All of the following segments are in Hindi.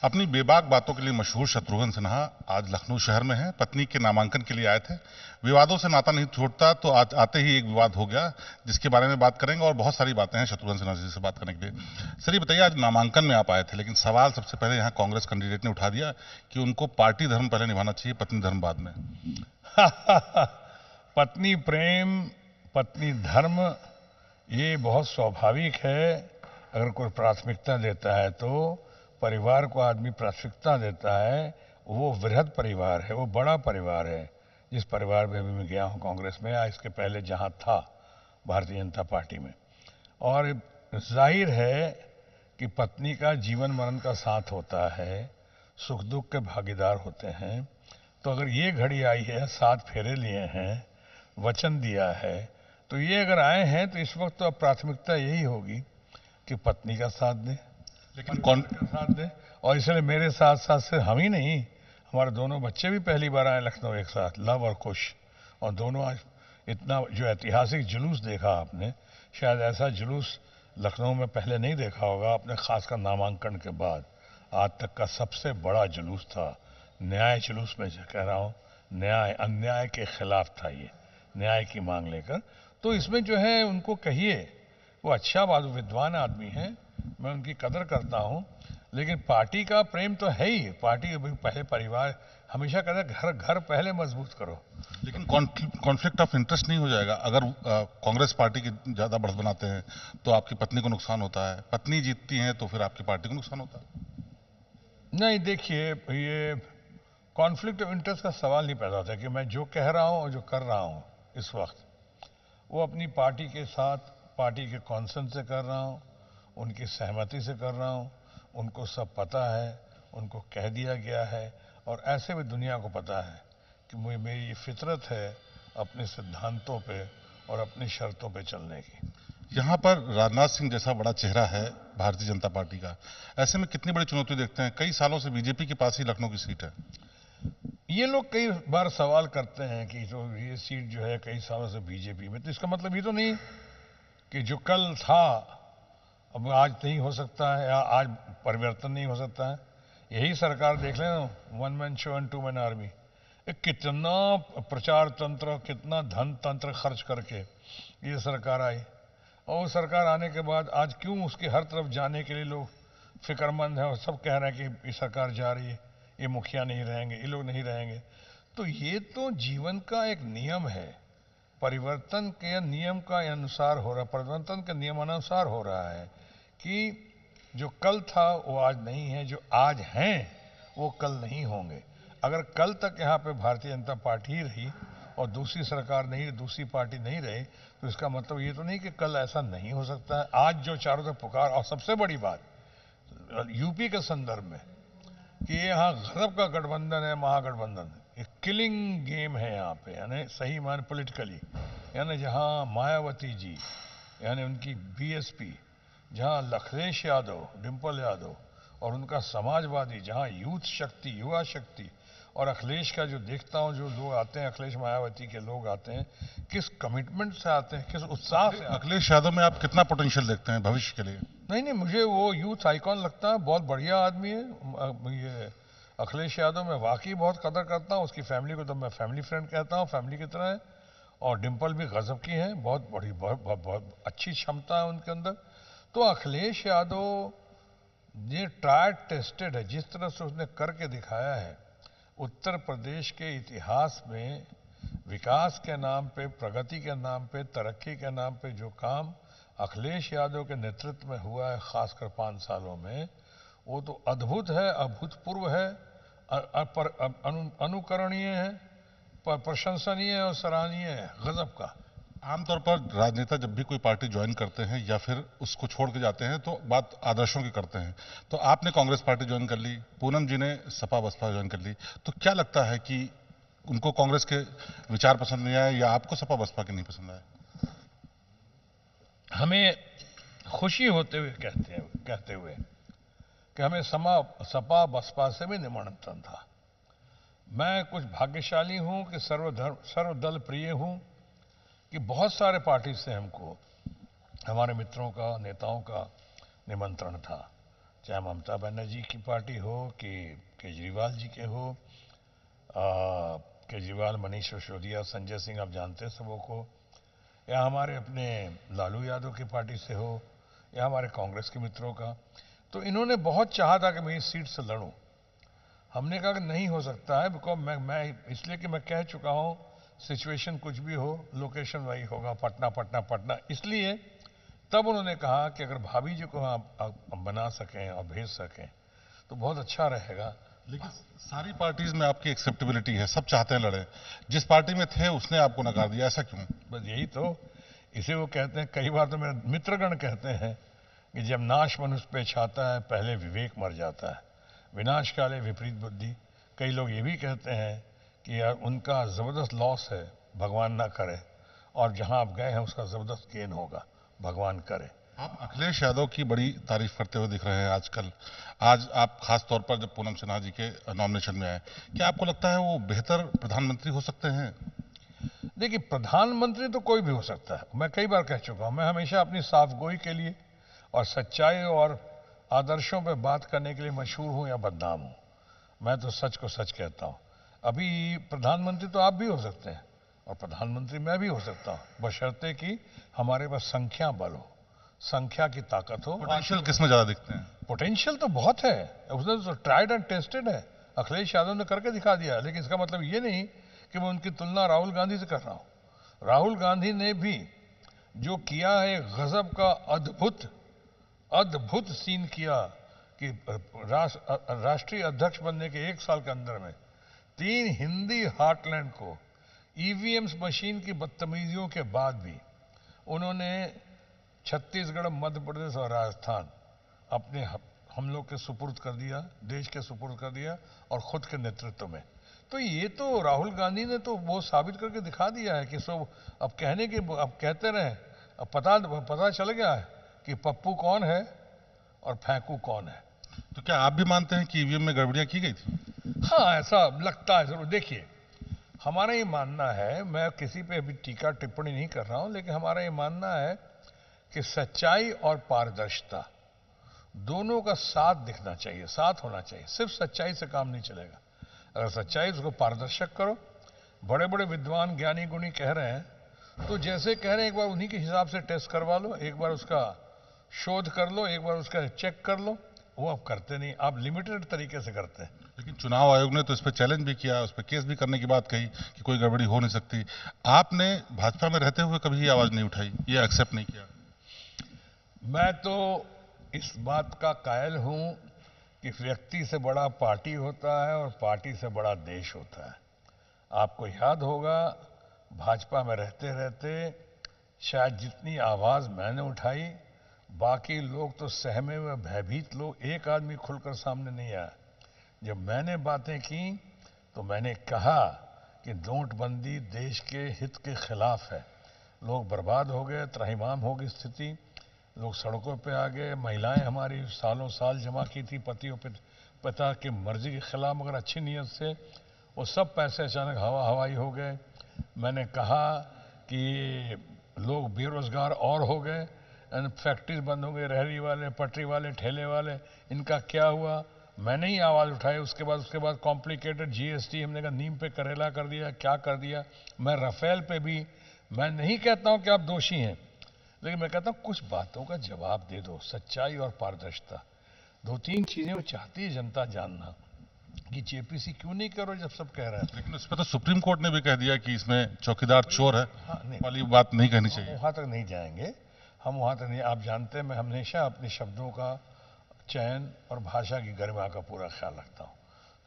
अपनी बेबाक बातों के लिए मशहूर शत्रुघ्न सिन्हा आज लखनऊ शहर में हैं। पत्नी के नामांकन के लिए आए थे। विवादों से नाता नहीं छोड़ता, तो आज आते ही एक विवाद हो गया, जिसके बारे में बात करेंगे। और बहुत सारी बातें हैं शत्रुघ्न सिन्हा जी से बात करने के लिए। सर, ये बताइए, आज नामांकन में आप आए थे, लेकिन सवाल सबसे पहले यहाँ कांग्रेस कैंडिडेट ने उठा दिया कि उनको पार्टी धर्म पहले निभाना चाहिए, पत्नी धर्म बाद में। पत्नी प्रेम, पत्नी धर्म, ये बहुत स्वाभाविक है। अगर कोई प्राथमिकता देता है तो परिवार को आदमी प्राथमिकता देता है। वो वृहद परिवार है, वो बड़ा परिवार है। जिस परिवार में भी मैं गया हूँ कांग्रेस में, या इसके पहले जहाँ था भारतीय जनता पार्टी में, और जाहिर है कि पत्नी का जीवन मरण का साथ होता है, सुख दुख के भागीदार होते हैं। तो अगर ये घड़ी आई है, 7 फेरे लिए हैं, वचन दिया है, तो ये अगर आए हैं तो इस वक्त तो अब प्राथमिकता यही होगी कि पत्नी का साथ दें, लेकिन कौन का साथ दें। और इसलिए मेरे साथ साथ से हम ही नहीं, हमारे दोनों बच्चे भी पहली बार आए लखनऊ एक साथ, लव और कुश। और दोनों आज इतना जो ऐतिहासिक जुलूस देखा आपने, शायद ऐसा जुलूस लखनऊ में पहले नहीं देखा होगा आपने, खासकर नामांकन के बाद। आज तक का सबसे बड़ा जुलूस था, न्याय जुलूस में कह रहा हूँ, न्याय अन्याय के खिलाफ था ये, न्याय की मांग लेकर। तो इसमें जो है उनको कहिए, वो अच्छा बात, विद्वान आदमी हैं, मैं उनकी कदर करता हूँ। लेकिन पार्टी का प्रेम तो है ही, पार्टी पहले परिवार, हमेशा कहता है घर घर पहले मजबूत करो। लेकिन कॉन्फ्लिक्ट ऑफ इंटरेस्ट नहीं हो जाएगा? अगर कांग्रेस पार्टी की ज्यादा बढ़त बनाते हैं तो आपकी पत्नी को नुकसान होता है, पत्नी जीतती हैं तो फिर आपकी पार्टी को नुकसान होता है। नहीं, देखिए, ये कॉन्फ्लिक्ट ऑफ इंटरेस्ट का सवाल नहीं पैदा होता कि मैं जो कह रहा हूँ और जो कर रहा हूँ इस वक्त, वो अपनी पार्टी के साथ, पार्टी के कॉन्सेंस से कर रहा हूँ, उनकी सहमति से कर रहा हूँ। उनको सब पता है, उनको कह दिया गया है। और ऐसे भी दुनिया को पता है कि मेरी ये फितरत है अपने सिद्धांतों पे और अपनी शर्तों पे चलने की। यहाँ पर राजनाथ सिंह जैसा बड़ा चेहरा है भारतीय जनता पार्टी का, ऐसे में कितनी बड़ी चुनौती देखते हैं? कई सालों से बीजेपी के पास ही लखनऊ की सीट है। ये लोग कई बार सवाल करते हैं कि तो ये सीट जो है कई सालों से बीजेपी में, तो इसका मतलब ये तो नहीं कि जो कल था अब आज नहीं हो सकता है, या आज परिवर्तन नहीं हो सकता है। यही सरकार देख लें, 1 man show and 2 man army, कितना प्रचार तंत्र, कितना धन तंत्र खर्च करके ये सरकार आई। और वो सरकार आने के बाद आज क्यों उसके हर तरफ जाने के लिए लोग फिक्रमंद हैं, और सब कह रहे हैं कि ये सरकार जा रही है, ये मुखिया नहीं रहेंगे, ये लोग नहीं रहेंगे। तो ये तो जीवन का एक नियम है, परिवर्तन के नियम का अनुसार हो रहा, परिवर्तन के नियमानुसार हो रहा है कि जो कल था वो आज नहीं है, जो आज हैं वो कल नहीं होंगे। अगर कल तक यहाँ पे भारतीय जनता पार्टी ही रही और दूसरी सरकार नहीं, दूसरी पार्टी नहीं रही, तो इसका मतलब ये तो नहीं कि कल ऐसा नहीं हो सकता है। आज जो चारों तरफ पुकार, और सबसे बड़ी बात यूपी के संदर्भ में कि यहाँ गजब का गठबंधन है, महागठबंधन, एक किलिंग गेम है यहाँ पे, यानी सही मान पॉलिटिकली, यानी जहाँ मायावती जी, यानी उनकी बीएसपी, जहाँ अखिलेश यादव, डिम्पल यादव और उनका समाजवादी, जहाँ यूथ शक्ति, युवा शक्ति, और अखिलेश का जो देखता हूँ, जो लोग आते हैं, अखिलेश मायावती के लोग आते हैं, किस कमिटमेंट से आते हैं, किस उत्साह से। अखिलेश यादव में आप कितना पोटेंशियल देखते हैं भविष्य के लिए? नहीं, मुझे वो यूथ आइकॉन लगता है, बहुत बढ़िया आदमी है ये अखिलेश यादव। मैं वाकई बहुत कदर करता हूँ उसकी फैमिली को, तो मैं फैमिली फ्रेंड कहता हूँ, फैमिली की तरह है। और डिम्पल भी गजब की है, बहुत बड़ी, बहुत अच्छी क्षमता है उनके अंदर। तो अखिलेश यादव ये ट्राइड टेस्टेड है, जिस तरह से उसने करके दिखाया है। उत्तर प्रदेश के इतिहास में विकास के नाम पे, प्रगति के नाम पे, तरक्की के नाम पे जो काम अखिलेश यादव के नेतृत्व में हुआ है, खासकर 5 सालों में, वो तो अद्भुत है, अभूतपूर्व है, अनुकरणीय है, प्रशंसनीय है और सराहनीय है, गजब का। आमतौर पर राजनेता जब भी कोई पार्टी ज्वाइन करते हैं या फिर उसको छोड़ के जाते हैं तो बात आदर्शों की करते हैं। तो आपने कांग्रेस पार्टी ज्वाइन कर ली, पूनम जी ने सपा बसपा ज्वाइन कर ली, तो क्या लगता है कि उनको कांग्रेस के विचार पसंद नहीं आए या आपको सपा बसपा के नहीं पसंद आए? हमें खुशी होते हुए कहते हुए कि हमें सपा बसपा से भी निमंत्रण था। मैं कुछ भाग्यशाली हूं कि सर्वदल प्रिय हूं कि बहुत सारे पार्टी से हमको, हमारे मित्रों का, नेताओं का निमंत्रण था। चाहे ममता बनर्जी की पार्टी हो कि केजरीवाल जी के हो, केजरीवाल, मनीष सिसोदिया, संजय सिंह, आप जानते हैं सबों को, या हमारे अपने लालू यादव की पार्टी से हो, या हमारे कांग्रेस के मित्रों का। तो इन्होंने बहुत चाहा था कि मैं इस सीट से लड़ूं। हमने कहा कि नहीं हो सकता है, बिकॉज मैं इसलिए कि मैं कह चुका हूं सिचुएशन कुछ भी हो, लोकेशन वही होगा, पटना पटना पटना। इसलिए तब उन्होंने कहा कि अगर भाभी जी को आप बना सकें और भेज सकें तो बहुत अच्छा रहेगा। लेकिन सारी पार्टीज में आपकी एक्सेप्टेबिलिटी है, सब चाहते हैं लड़े, जिस पार्टी में थे उसने आपको नकार दिया, ऐसा क्यों? बस यही तो, इसे वो कहते हैं, कई बार तो मेरे मित्रगण कहते हैं कि जब नाश मनुष्य पे छाता है पहले विवेक मर जाता है, विनाश काले विपरीत बुद्धि। कई लोग ये भी कहते हैं कि यार उनका ज़बरदस्त लॉस है, भगवान ना करे, और जहां आप गए हैं उसका ज़बरदस्त गेन होगा, भगवान करे। आप अखिलेश यादव की बड़ी तारीफ करते हुए दिख रहे हैं आजकल। आज आप खास तौर पर जब पूनम सिन्हा जी के नॉमिनेशन में आए, क्या आपको लगता है वो बेहतर प्रधानमंत्री हो सकते हैं? देखिए, प्रधानमंत्री तो कोई भी हो सकता है, मैं कई बार कह चुका हूं। मैं हमेशा अपनी साफगोई के लिए और सच्चाई और आदर्शों पर बात करने के लिए मशहूर हूं या बदनाम हूं। मैं तो सच को सच कहता हूं। अभी प्रधानमंत्री तो आप भी हो सकते हैं और प्रधानमंत्री मैं भी हो सकता हूं, बशर्ते कि हमारे पास संख्या बल हो, संख्या की ताकत हो। पोटेंशियल किसमें ज्यादा दिखते हैं? पोटेंशियल तो बहुत है, उसने तो ट्राइड एंड टेस्टेड है। अखिलेश यादव ने करके दिखा दिया, लेकिन इसका मतलब ये नहीं कि मैं उनकी तुलना राहुल गांधी से कर रहा हूं। राहुल गांधी ने भी जो किया है, गजब का अद्भुत अद्भुत सीन किया कि राष्ट्रीय अध्यक्ष बनने के 1 साल के अंदर में 3 हिंदी हार्टलैंड को ईवीएम्स मशीन की बदतमीजियों के बाद भी उन्होंने छत्तीसगढ़, मध्य प्रदेश और राजस्थान अपने हम लोग के सुपुर्द कर दिया, देश के सुपुर्द कर दिया, और खुद के नेतृत्व में। तो ये तो राहुल गांधी ने तो वो साबित करके दिखा दिया है कि सब अब कहने के, अब कहते रहे, अब पता चल गया है कि पप्पू कौन है और फेंकू कौन है। तो क्या आप भी मानते हैं कि ईवीएम में गड़बड़ियां की गई थी? हाँ, ऐसा लगता है जरूर। देखिए, हमारा ये मानना है, मैं किसी पे अभी टीका टिप्पणी नहीं कर रहा हूं, लेकिन हमारा ये मानना है कि सच्चाई और पारदर्शिता दोनों का साथ दिखना चाहिए, साथ होना चाहिए। सिर्फ सच्चाई से काम नहीं चलेगा। अगर सच्चाई उसको पारदर्शक करो, बड़े बड़े विद्वान ज्ञानी गुणी कह रहे हैं तो जैसे कह रहे हैं एक बार उन्हीं के हिसाब से टेस्ट करवा लो, एक बार उसका शोध कर लो, एक बार उसका चेक कर लो। वो आप करते नहीं, आप लिमिटेड तरीके से करते हैं। लेकिन चुनाव आयोग ने तो इस पर चैलेंज भी किया, उस पर केस भी करने की बात कही कि कोई गड़बड़ी हो नहीं सकती। आपने भाजपा में रहते हुए कभी ये आवाज नहीं उठाई, ये एक्सेप्ट नहीं किया? मैं तो इस बात का कायल हूं कि व्यक्ति से बड़ा पार्टी होता है और पार्टी से बड़ा देश होता है। आपको याद होगा, भाजपा में रहते रहते शायद जितनी आवाज मैंने उठाई, बाकी लोग तो सहमे हुए भयभीत लोग, एक आदमी खुलकर सामने नहीं आया। जब मैंने बातें की तो मैंने कहा कि नोटबंदी देश के हित के खिलाफ है। लोग बर्बाद हो गए, त्राहिमाम हो गई स्थिति, लोग सड़कों पे आ गए। महिलाएं हमारी सालों साल जमा की थी पतियों पिता की मर्जी के खिलाफ, मगर अच्छी नीयत से, वो सब पैसे अचानक हवा हवाई हो गए। मैंने कहा कि लोग बेरोजगार और हो गए, फैक्ट्रीज बंद हो गई, रेहड़ी वाले, पटरी वाले, ठेले वाले, इनका क्या हुआ? मैंने ही आवाज उठाई। उसके बाद कॉम्प्लिकेटेड जीएसटी, हमने कहा नीम पे करेला कर दिया, क्या कर दिया। मैं राफेल पे भी, मैं नहीं कहता हूं कि आप दोषी हैं, लेकिन मैं कहता हूं कुछ बातों का जवाब दे दो। सच्चाई और पारदर्शिता, 2-3 चीजें वो चाहती है जनता जानना कि जेपीसी क्यों नहीं करो जब सब कह रहे हैं। लेकिन उस पर तो सुप्रीम कोर्ट ने भी कह दिया कि इसमें चौकीदार चोर है। हाँ, नहीं, वाली बात नहीं कहनी चाहिए। वहां तक नहीं जाएंगे हम, वहां तक नहीं। आप जानते हैं मैं हमेशा अपने शब्दों का चयन और भाषा की गरिमा का पूरा ख्याल रखता हूं,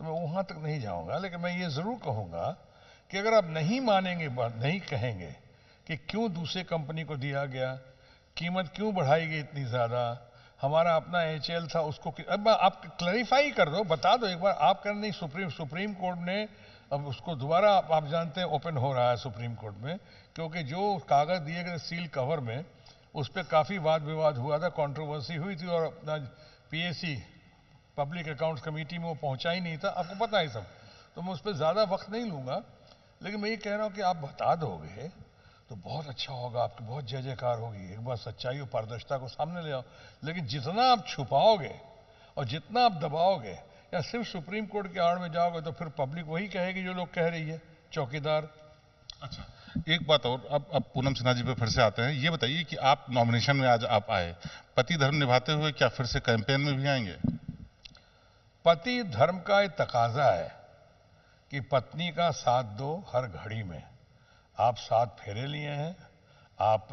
तो मैं वहां तक नहीं जाऊंगा। लेकिन मैं ये जरूर कहूंगा कि अगर आप नहीं मानेंगे, नहीं कहेंगे कि क्यों दूसरे कंपनी को दिया गया, कीमत क्यों बढ़ाई गई इतनी ज्यादा, हमारा अपना एचएल था उसको, अब आप क्लैरिफाई कर दो, बता दो एक बार। आप कर नहीं, सुप्रीम कोर्ट ने अब उसको दोबारा, आप जानते हैं, ओपन हो रहा है सुप्रीम कोर्ट में, क्योंकि जो कागज दिए गए सील कवर में, उस पर काफी वाद विवाद हुआ था, कंट्रोवर्सी हुई थी, और अपना पीएसी पब्लिक अकाउंट्स कमेटी में वो पहुंचा ही नहीं था, आपको पता है सब। तो मैं उस पर ज्यादा वक्त नहीं लूंगा, लेकिन मैं ये कह रहा हूं कि आप बता दोगे तो बहुत अच्छा होगा, आपकी बहुत जय जयकार होगी। एक बार सच्चाई और पारदर्शिता को सामने ले आओ, लेकिन जितना आप छुपाओगे और जितना आप दबाओगे या सिर्फ सुप्रीम कोर्ट के आड़ में जाओगे तो फिर पब्लिक वही कहेगी जो लोग कह रही है, चौकीदार। अच्छा, एक बात और, अब पूनम सिन्हा जी पे फिर से आते हैं। ये बताइए कि आप नॉमिनेशन में आज आप आए, पति धर्म निभाते हुए क्या फिर से कैंपेन में भी आएंगे? पति धर्म का एक तकाजा है कि पत्नी का साथ दो हर घड़ी में। आप 7 फेरे लिए हैं, आप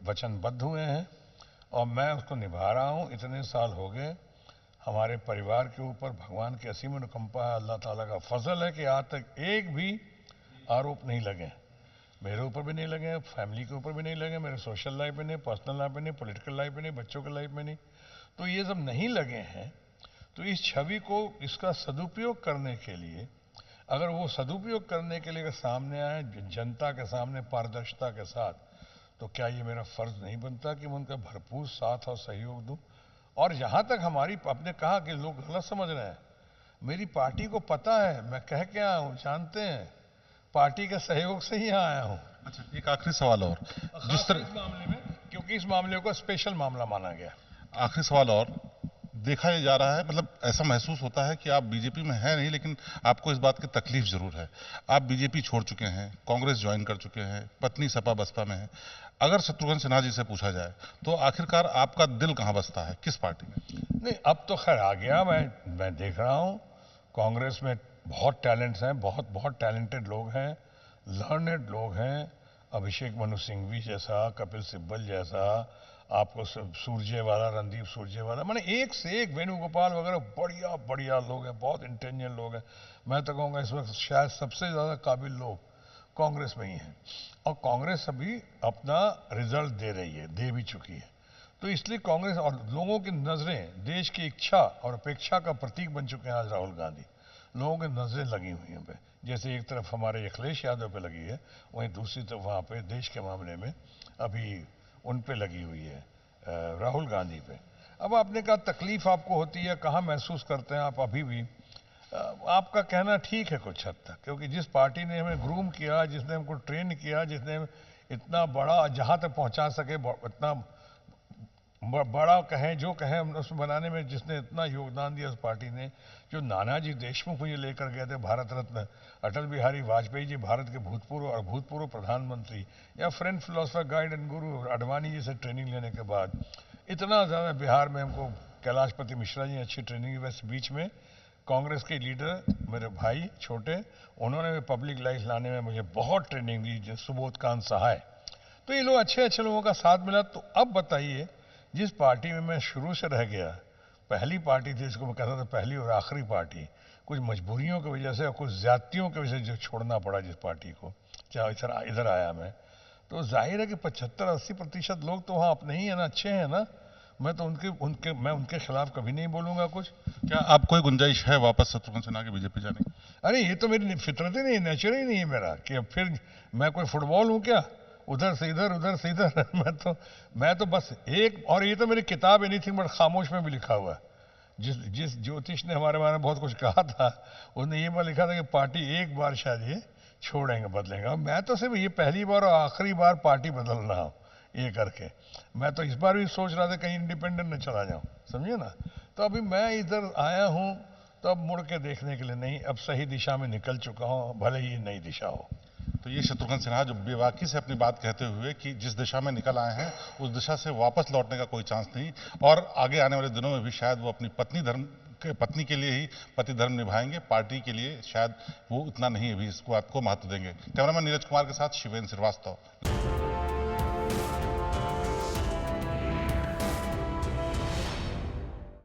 वचनबद्ध हुए हैं और मैं उसको निभा रहा हूं। इतने साल हो गए, हमारे परिवार के ऊपर भगवान की असीम अनुकंपा है, अल्लाह ताला का फजल है कि आज तक एक भी आरोप नहीं लगे। मेरे ऊपर भी नहीं लगे, फैमिली के ऊपर भी नहीं लगे, मेरे सोशल लाइफ में नहीं, पर्सनल लाइफ में नहीं, पॉलिटिकल लाइफ में नहीं, बच्चों के लाइफ में नहीं। तो ये सब नहीं लगे हैं, तो इस छवि को, इसका सदुपयोग करने के लिए, अगर वो सदुपयोग करने के लिए अगर सामने आए जनता के सामने पारदर्शिता के साथ, तो क्या ये मेरा फर्ज नहीं बनता कि मैं उनका भरपूर साथ और सहयोग दूं? और जहां तक हमारी, आपने कहा कि लोग गलत समझ रहे हैं, मेरी पार्टी को पता है मैं कह के आया हूं, जानते हैं, पार्टी के सहयोग से ही यहाँ आया हूं। अच्छा, एक आखिरी सवाल और, जिस तरह इस मामले में, क्योंकि इस मामले को स्पेशल मामला माना गया। आखिरी सवाल और, देखा ये जा रहा है, मतलब ऐसा महसूस होता है कि आप बीजेपी में हैं नहीं, लेकिन आपको इस बात की तकलीफ जरूर है। आप बीजेपी छोड़ चुके हैं, कांग्रेस ज्वाइन कर चुके हैं, पत्नी सपा बसपा में है। अगर शत्रुघ्न सिन्हा जी से पूछा जाए तो आखिरकार आपका दिल कहां बसता है, किस पार्टी में? नहीं, अब तो खैर आ गया, मैं देख रहा हूं कांग्रेस में बहुत टैलेंट्स हैं, बहुत टैलेंटेड लोग हैं, लर्नेड लोग हैं। अभिषेक मनु सिंघवी जैसा, कपिल सिब्बल जैसा, आपको सुरजेवाला, रणदीप सुरजेवाला, माने एक से एक, वेणुगोपाल वगैरह बढ़िया बढ़िया लोग हैं, बहुत इंटेलिजेंट लोग हैं। मैं तो कहूँगा इस वक्त शायद सबसे ज़्यादा काबिल लोग कांग्रेस में ही हैं, और कांग्रेस अभी अपना रिजल्ट दे रही है, दे भी चुकी है। तो इसलिए कांग्रेस और लोगों की नज़रें देश की इच्छा और अपेक्षा का प्रतीक बन चुके हैं आज राहुल गांधी। लोगों की नज़रें लगी हुई हैं पे, जैसे एक तरफ हमारे अखिलेश यादव पे लगी है, वहीं दूसरी तरफ वहाँ पे देश के मामले में अभी उन पे लगी हुई है, राहुल गांधी पे। अब आपने कहा तकलीफ आपको होती है, कहाँ महसूस करते हैं आप अभी भी? आपका कहना ठीक है कुछ हद तक, क्योंकि जिस पार्टी ने हमें ग्रूम किया, जिसने हमको ट्रेन किया, जिसने इतना बड़ा जहाँ तक पहुँचा सके, इतना बड़ा कहें जो कहें हम उसमें बनाने में जिसने इतना योगदान दिया उस पार्टी ने, जो नानाजी देशमुख मुझे लेकर गए थे, भारत रत्न अटल बिहारी वाजपेयी जी, भारत के भूतपूर्व प्रधानमंत्री, या फ्रेंड फिलोसफर गाइड एंड गुरु आडवाणी जी से ट्रेनिंग लेने के बाद इतना ज़्यादा बिहार में हमको कैलाशपति मिश्रा जी अच्छी ट्रेनिंग की। वैसे बीच में कांग्रेस के लीडर मेरे भाई छोटे, उन्होंने भी पब्लिक लाइफ लाने में मुझे बहुत ट्रेनिंग दी, सुबोध कांत सहाय। तो ये लोग अच्छे अच्छे लोगों का साथ मिला। तो अब बताइए, जिस पार्टी में मैं शुरू से रह गया, पहली पार्टी थी, इसको मैं कहता था पहली और आखिरी पार्टी, कुछ मजबूरियों की वजह से और कुछ ज्यादतियों की वजह से जो छोड़ना पड़ा जिस पार्टी को, चाहे इधर आया मैं, तो जाहिर है कि 75-80% लोग तो वहाँ अपने ही है ना, अच्छे हैं ना। मैं तो मैं उनके खिलाफ कभी नहीं बोलूंगा कुछ। क्या आप कोई गुंजाइश है वापस शत्रुघ्न सिन्हा के बीजेपी जाने की? अरे ये तो मेरी फितरत ही नहीं, नेचर ही नहीं है मेरा कि अब फिर मैं कोई फुटबॉल हूँ क्या, उधर से इधर उधर से इधर। मैं तो बस एक, और ये तो मेरी किताब एनीथिंग बट खामोश में भी लिखा हुआ है। जिस ज्योतिष ने हमारे बारे में बहुत कुछ कहा था, उसने ये बार लिखा था कि पार्टी एक बार शायद ये छोड़ेंगे, बदलेंगे। मैं तो सिर्फ ये पहली बार और आखिरी बार पार्टी बदल रहा हूँ ये करके। मैं तो इस बार भी सोच रहा था कहीं इंडिपेंडेंट न चला जाऊं, समझिए ना। तो अभी मैं इधर आया हूं, तो अब मुड़ के देखने के लिए नहीं, अब सही दिशा में निकल चुका हूं, भले ही नई दिशा हो। तो ये शत्रुघ्न सिन्हा जो बेबाकी से अपनी बात कहते हुए कि जिस दिशा में निकल आए हैं उस दिशा से वापस लौटने का कोई चांस नहीं, और आगे आने वाले दिनों में भी शायद वो अपनी पत्नी के लिए ही पति धर्म निभाएंगे, पार्टी के लिए शायद वो उतना नहीं अभी इस बात को महत्व देंगे। कैमरामैन नीरज कुमार के साथ शिवेंद्र श्रीवास्तव।